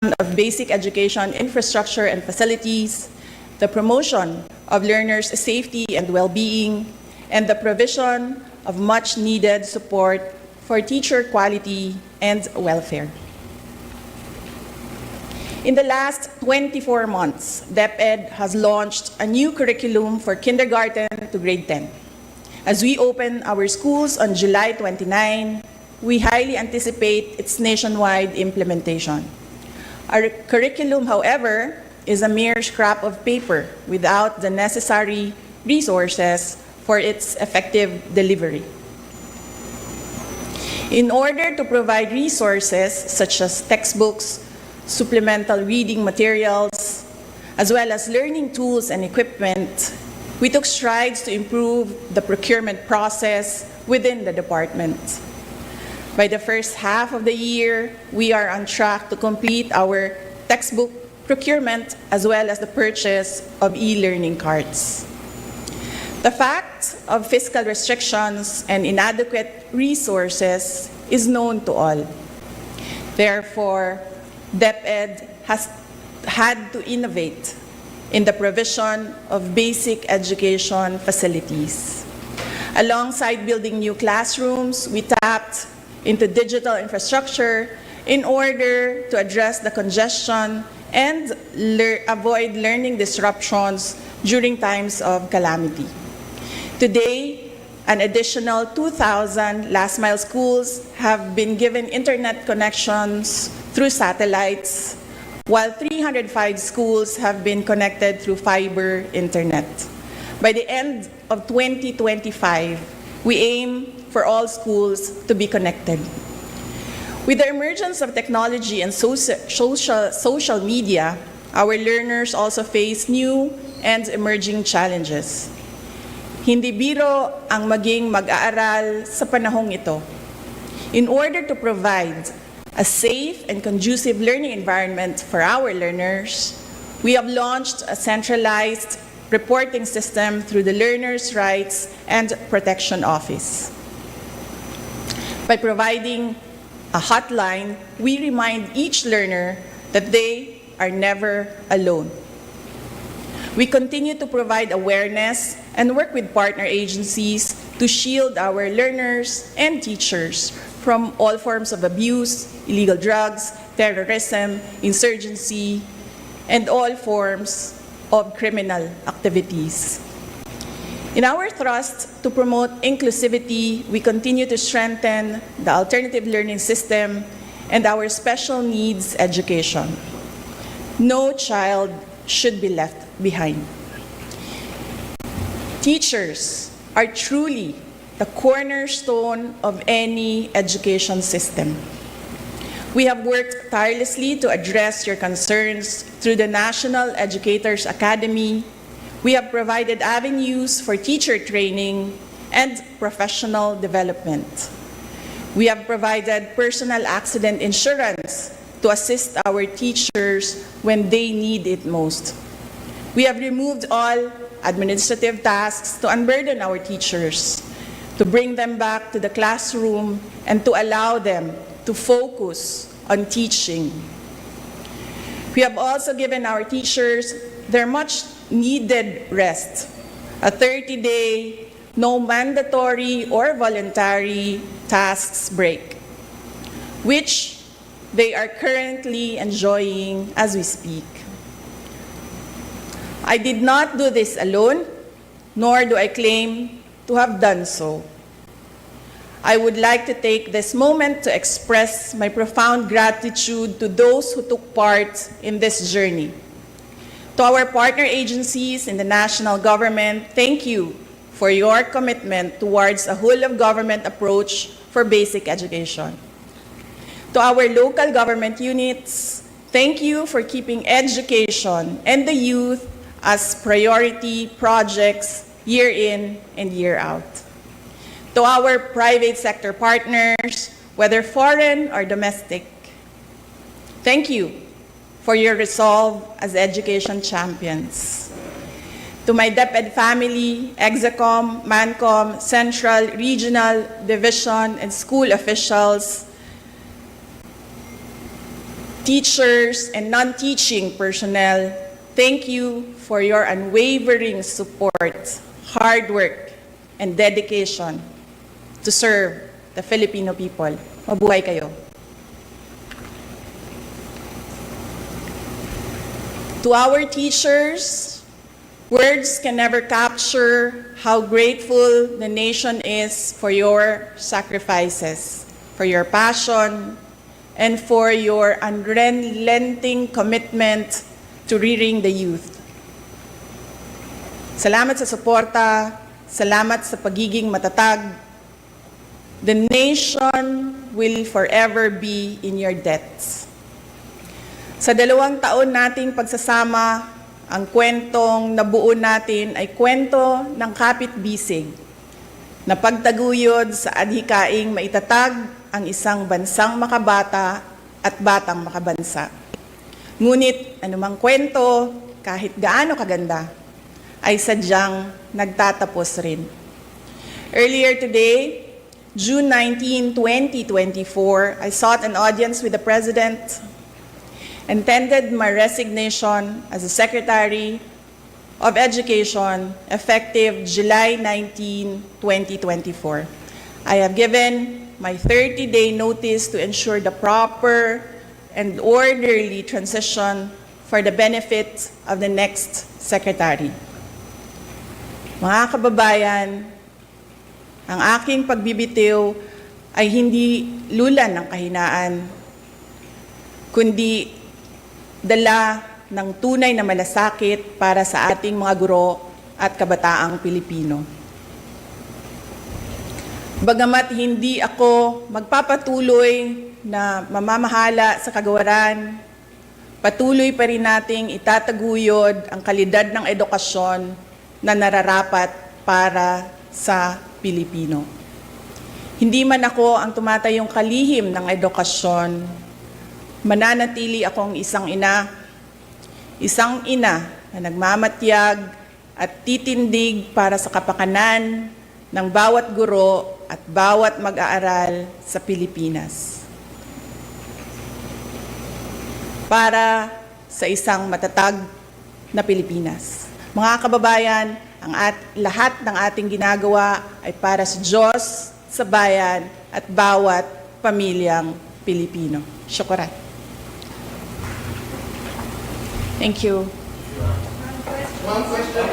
of basic education infrastructure and facilities, the promotion of learners' safety and well-being, and the provision of much-needed support for teacher quality and welfare. In the last 24 months, DepEd has launched a new curriculum for kindergarten to grade 10. As we open our schools on July 29, we highly anticipate its nationwide implementation. Our curriculum, however, is a mere scrap of paper without the necessary resources for its effective delivery. In order to provide resources such as textbooks, supplemental reading materials, as well as learning tools and equipment, we took strides to improve the procurement process within the department. By the first half of the year, we are on track to complete our textbook procurement as well as the purchase of e-learning cards. The fact of fiscal restrictions and inadequate resources is known to all. Therefore, DepEd has had to innovate in the provision of basic education facilities. Alongside building new classrooms, we tapped into digital infrastructure in order to address the congestion and avoid learning disruptions during times of calamity. Today, an additional 2,000 last-mile schools have been given internet connections through satellites, while 305 schools have been connected through fiber internet. By the end of 2025, we aim for all schools to be connected. With the emergence of technology and social media, our learners also face new and emerging challenges. Hindi biro ang maging mag-aaral sa panahong ito. In order to provide a safe and conducive learning environment for our learners, we have launched a centralized reporting system through the Learners' Rights and Protection Office. By providing a hotline, we remind each learner that they are never alone. We continue to provide awareness and work with partner agencies to shield our learners and teachers from all forms of abuse, illegal drugs, terrorism, insurgency, and all forms of criminal activities. In our thrust to promote inclusivity, we continue to strengthen the alternative learning system and our special needs education. No child should be left behind. Teachers are truly the cornerstone of any education system. We have worked tirelessly to address your concerns through the National Educators Academy. We have provided avenues for teacher training and professional development. We have provided personal accident insurance to assist our teachers when they need it most. We have removed all administrative tasks to unburden our teachers, to bring them back to the classroom and to allow them to focus on teaching. We have also given our teachers their much needed rest, a 30-day, no mandatory or voluntary tasks break, which they are currently enjoying as we speak. I did not do this alone, nor do I claim to have done so. I would like to take this moment to express my profound gratitude to those who took part in this journey. To our partner agencies in the national government, thank you for your commitment towards a whole-of-government approach for basic education. To our local government units, thank you for keeping education and the youth as priority projects year in and year out. To our private sector partners, whether foreign or domestic, thank you for your resolve as education champions. To my DepEd family, Execom, Mancom, Central, Regional, Division, and school officials, teachers and non-teaching personnel, thank you for your unwavering support, hard work, and dedication to serve the Filipino people. Mabuhay kayo. To our teachers, words can never capture how grateful the nation is for your sacrifices, for your passion, and for your unrelenting commitment to rearing the youth. Salamat sa suporta, salamat sa pagiging matatag. The nation will forever be in your debts. Sa 2 taon nating pagsasama, ang kwentong nabuo natin ay kwento ng kapit-bisig na pagtaguyod sa adhikaing maitatag ang isang bansang makabata at batang makabansa. Ngunit anumang kwento, kahit gaano kaganda, ay sadyang nagtatapos rin. Earlier today, June 19, 2024, I sought an audience with the President and tendered my resignation as the Secretary of Education effective July 19, 2024. I have given my 30-day notice to ensure the proper and orderly transition for the benefit of the next Secretary. Mga kababayan, ang aking pagbibitiw ay hindi lulan ng kahinaan, kundi dala ng tunay na malasakit para sa ating mga guro at kabataang Pilipino. Bagamat hindi ako magpapatuloy na mamamahala sa kagawaran, patuloy pa rin nating itataguyod ang kalidad ng edukasyon na nararapat para sa Pilipino. Hindi man ako ang tumatayong kalihim ng edukasyon, mananatili akong isang ina na nagmamatyag at titindig para sa kapakanan ng bawat guro at bawat mag-aaral sa Pilipinas. Para sa isang matatag na Pilipinas. Mga kababayan, lahat ng ating ginagawa ay para sa Diyos, sa bayan at bawat pamilyang Pilipino. Syukuran. Thank you. One question.